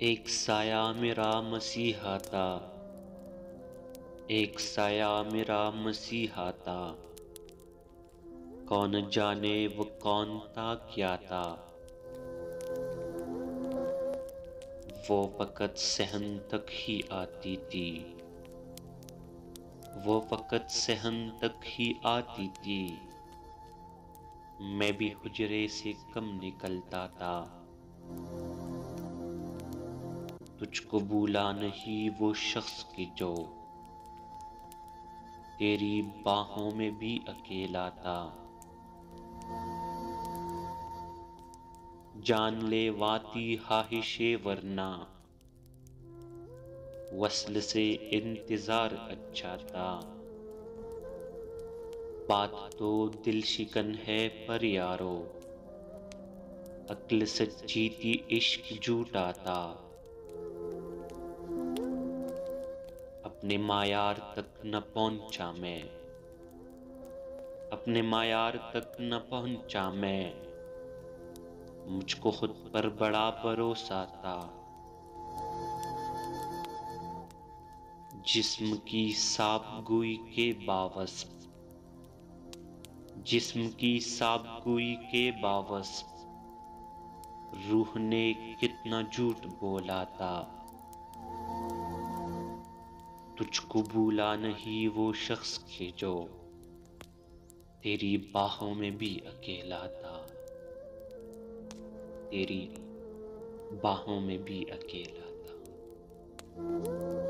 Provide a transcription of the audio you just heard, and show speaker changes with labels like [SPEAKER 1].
[SPEAKER 1] एक साया मेरा मसीहा था, एक साया मेरा मसीहा था। कौन जाने वो कौन था क्या था। वो फकत सहन तक ही आती थी, वो फकत सहन तक ही आती थी। मैं भी हुजरे से कम निकलता था। तुझको भूला नहीं वो शख्स की जो तेरी बाहों में भी अकेला था। जान ले वाती ख्वाहिशे वरना वस्ल से इंतजार अच्छा था। बात तो दिल शिकन है पर यारो, अक्ल सच्ची थी इश्क झूठा था। अपने मायार तक न पहुंचा मैं, अपने मायार तक न पहुंचा मैं। मुझको खुद पर बड़ा भरोसा था। जिस्म की साबगोई के बावस्फ, जिस्म की साबगोई के बावस्फ रूह ने कितना झूठ बोला था। तुझको भूला नहीं वो शख्स के जो तेरी बाहों में भी अकेला था, तेरी बाहों में भी अकेला था।